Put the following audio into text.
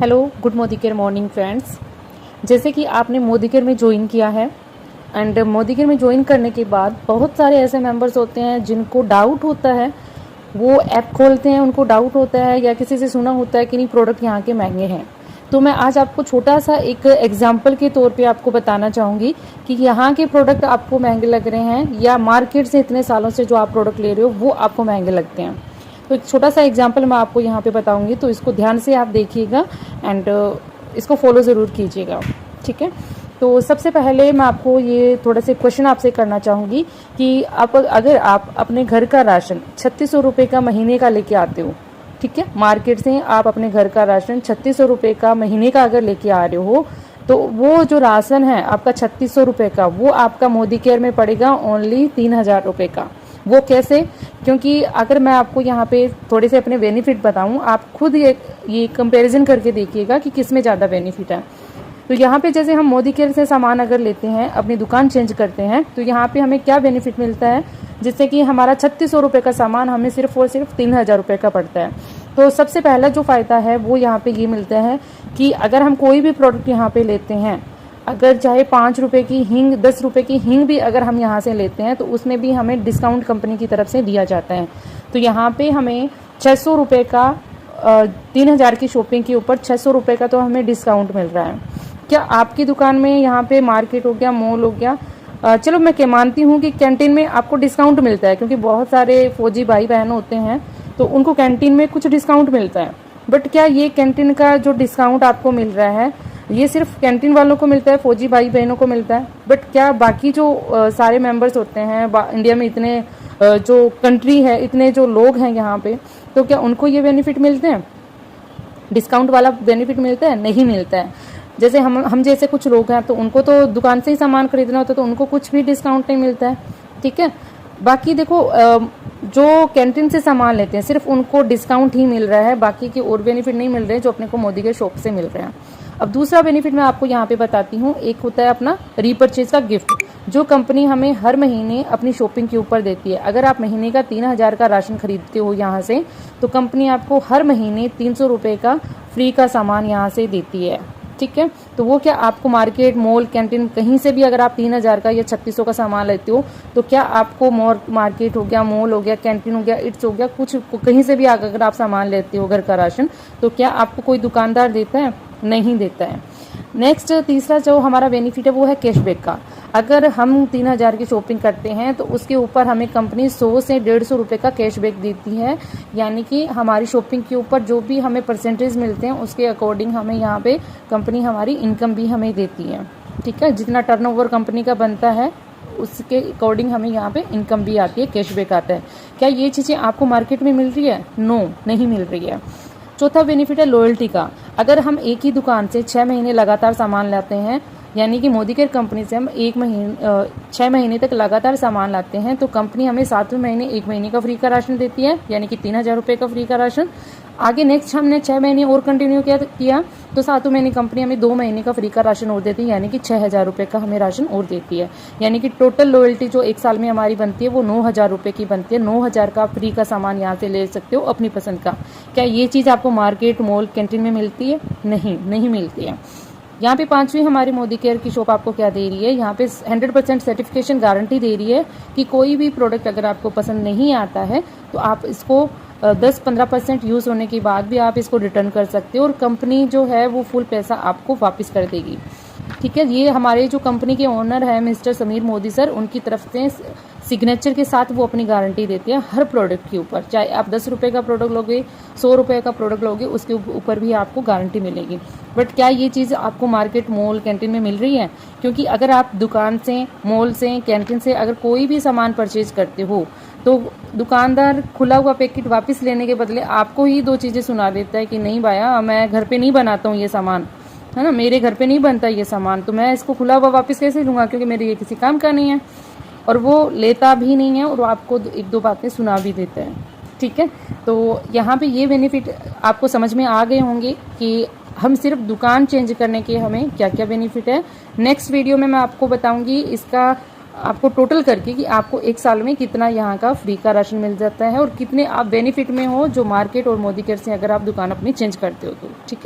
Hello good Modi care morning friends. जैसे कि आपने मोदी केयर में ज्वाइन किया है एंड मोदी केयर में ज्वाइन करने के बाद बहुत सारे ऐसे मेंबर्स होते हैं जिनको डाउट होता है, वो ऐप खोलते हैं, उनको डाउट होता है या किसी से सुना होता है कि नहीं प्रोडक्ट यहाँ के महंगे हैं। तो मैं आज आपको छोटा सा एक एग्जाम्पल के तौर पे आपको बताना चाहूँगी कि यहाँ के प्रोडक्ट आपको महंगे लग रहे हैं या मार्केट से इतने सालों से जो आप प्रोडक्ट ले रहे हो वो आपको महंगे लगते हैं। तो एक छोटा सा एग्जाम्पल मैं आपको यहाँ पे बताऊंगी, तो इसको ध्यान से आप देखिएगा एंड इसको फॉलो ज़रूर कीजिएगा, ठीक है। तो सबसे पहले मैं आपको ये थोड़े से क्वेश्चन आपसे करना चाहूँगी कि अगर आप अपने घर का राशन 3600 रुपये का महीने का लेके आते हो, ठीक है, मार्केट से आप अपने घर का राशन 3600 रुपये का महीने का अगर लेके आ रहे हो, तो वो जो राशन है आपका 3600 रुपये का, वो आपका मोदी केयर में पड़ेगा ओनली 3000 रुपये का। वो कैसे? क्योंकि अगर मैं आपको यहाँ पे थोड़े से अपने बेनिफिट बताऊँ, आप खुद ये कंपैरिजन करके देखिएगा कि किस में ज़्यादा बेनिफिट है। तो यहाँ पे जैसे हम मोदी केयर से सामान अगर लेते हैं, अपनी दुकान चेंज करते हैं, तो यहाँ पे हमें क्या बेनिफिट मिलता है, जिससे कि हमारा 3600 रुपये का सामान हमें सिर्फ और सिर्फ 3000 रुपये का पड़ता है। तो सबसे पहला जो फ़ायदा है वो यहाँ पे ये मिलता है कि अगर हम कोई भी प्रोडक्ट यहाँ पे लेते हैं, अगर चाहे 5 रुपये की हींग, 10 रुपये की हींग भी अगर हम यहाँ से लेते हैं, तो उसमें भी हमें डिस्काउंट कंपनी की तरफ से दिया जाता है। तो यहाँ पे हमें 600 रुपये का 3000 की शॉपिंग के ऊपर 600 रुपये का तो हमें डिस्काउंट मिल रहा है। क्या आपकी दुकान में यहाँ पे मार्केट हो गया, मॉल हो गया, चलो मैं मानती हूँ कि कैंटीन में आपको डिस्काउंट मिलता है, क्योंकि बहुत सारे फौजी भाई बहन होते हैं तो उनको कैंटीन में कुछ डिस्काउंट मिलता है। बट क्या ये कैंटीन का जो डिस्काउंट आपको मिल रहा है ये सिर्फ कैंटीन वालों को मिलता है, फौजी भाई बहनों को मिलता है? बट क्या बाकी जो सारे मेंबर्स होते हैं इंडिया में, इतने जो कंट्री है, इतने जो लोग हैं यहाँ पे, तो क्या उनको ये बेनिफिट मिलते हैं? डिस्काउंट वाला बेनिफिट मिलता है? नहीं मिलता है। जैसे हम जैसे कुछ लोग हैं तो उनको तो दुकान से ही सामान खरीदना होता है, तो उनको कुछ भी डिस्काउंट नहीं मिलता है, ठीक है। बाकी देखो, जो कैंटीन से सामान लेते हैं सिर्फ उनको डिस्काउंट ही मिल रहा है, बाकी के और बेनिफिट नहीं मिल रहे जो अपने को मोदी के शॉप से मिल रहे हैं। अब दूसरा बेनिफिट मैं आपको यहाँ पे बताती हूँ। एक होता है अपना रीपरचेज का गिफ्ट, जो कंपनी हमें हर महीने अपनी शॉपिंग के ऊपर देती है। अगर आप महीने का 3000 का राशन खरीदते हो यहाँ से, तो कंपनी आपको हर महीने 300 रुपये का फ्री का सामान यहाँ से देती है, ठीक है। तो वो क्या आपको मार्केट, मॉल, कैंटीन कहीं से भी अगर आप 3000 का या 3600 का सामान लेते हो, तो क्या आपको मार्केट हो गया, मॉल हो गया, कैंटीन हो गया, इट्स हो गया, कुछ कहीं से भी अगर आप सामान लेते हो घर का राशन, तो क्या आपको कोई दुकानदार देता है? नहीं देता है। नेक्स्ट तीसरा जो हमारा बेनिफिट है वो है कैशबैक का। अगर हम 3000 की शॉपिंग करते हैं तो उसके ऊपर हमें कंपनी 100 से 150 रुपये का कैशबैक देती है, यानी कि हमारी शॉपिंग के ऊपर जो भी हमें परसेंटेज मिलते हैं उसके अकॉर्डिंग हमें यहाँ पे कंपनी हमारी इनकम भी हमें देती है, ठीक है। जितना टर्नओवर कंपनी का बनता है उसके अकॉर्डिंग हमें यहाँ पे इनकम भी आती है, कैशबैक आता है। क्या ये चीज़ें आपको मार्केट में मिल रही है? नो, नहीं मिल रही है। चौथा बेनिफिट है लॉयल्टी का। अगर हम एक ही दुकान से 6 महीने लगातार सामान लाते हैं, यानी कि मोदी केयर कंपनी से हम 6 महीने तक लगातार सामान लाते हैं, तो कंपनी हमें 7वें महीने 1 महीने का फ्री का राशन देती है, यानी कि 3000 रुपये का फ्री का राशन। आगे नेक्स्ट हमने 6 महीने और कंटिन्यू किया तो 7वें महीने कंपनी हमें 2 महीने का फ्री का राशन और देती है, यानी कि 6000 रुपये का हमें राशन और देती है। यानी कि टोटल लॉयल्टी जो 1 साल में हमारी बनती है वो 9000 रुपये की बनती है। 9000 का फ्री का सामान यहाँ से ले सकते हो अपनी पसंद का। क्या ये चीज़ आपको मार्केट, मॉल, कैंटीन में मिलती है? नहीं मिलती है। यहाँ पे 5वीं हमारी मोदी केयर की शॉप आपको क्या दे रही है, यहाँ पे 100% सर्टिफिकेशन गारंटी दे रही है कि कोई भी प्रोडक्ट अगर आपको पसंद नहीं आता है तो आप इसको 10-15% यूज़ होने के बाद भी आप इसको रिटर्न कर सकते हो और कंपनी जो है वो फुल पैसा आपको वापस कर देगी, ठीक है। ये हमारे जो कंपनी के ओनर है मिस्टर समीर मोदी सर, उनकी तरफ से सिग्नेचर के साथ वो अपनी गारंटी देते हैं हर प्रोडक्ट के ऊपर। चाहे आप 10 रुपये का प्रोडक्ट लोगे, 100 रुपये का प्रोडक्ट लोगे, उसके ऊपर भी आपको गारंटी मिलेगी। बट क्या ये चीज़ आपको मार्केट, मॉल, कैंटीन में मिल रही है? क्योंकि अगर आप दुकान से, मॉल से, कैंटीन से अगर कोई भी सामान परचेज करते हो तो दुकानदार खुला हुआ पैकेट वापस लेने के बदले आपको ही 2 चीज़ें सुना देता है कि नहीं भैया, मैं घर पे नहीं बनाता हूँ ये सामान, है ना, मेरे घर पे नहीं बनता ये सामान, तो मैं इसको खुला हुआ वापस कैसे लूँगा, क्योंकि मेरे ये किसी काम का नहीं है। और वो लेता भी नहीं है और आपको 1-2 बातें सुना भी देता है, ठीक है। तो यहाँ पे ये बेनिफिट आपको समझ में आ गए होंगे कि हम सिर्फ दुकान चेंज करने के हमें क्या क्या बेनिफिट है। नेक्स्ट वीडियो में मैं आपको बताऊंगी इसका आपको टोटल करके कि आपको 1 साल में कितना यहाँ का फ्री का राशन मिल जाता है और कितने आप बेनिफिट में हो जो मार्केट और मोदी केयर से अगर आप दुकान अपनी चेंज करते हो तो, ठीक है।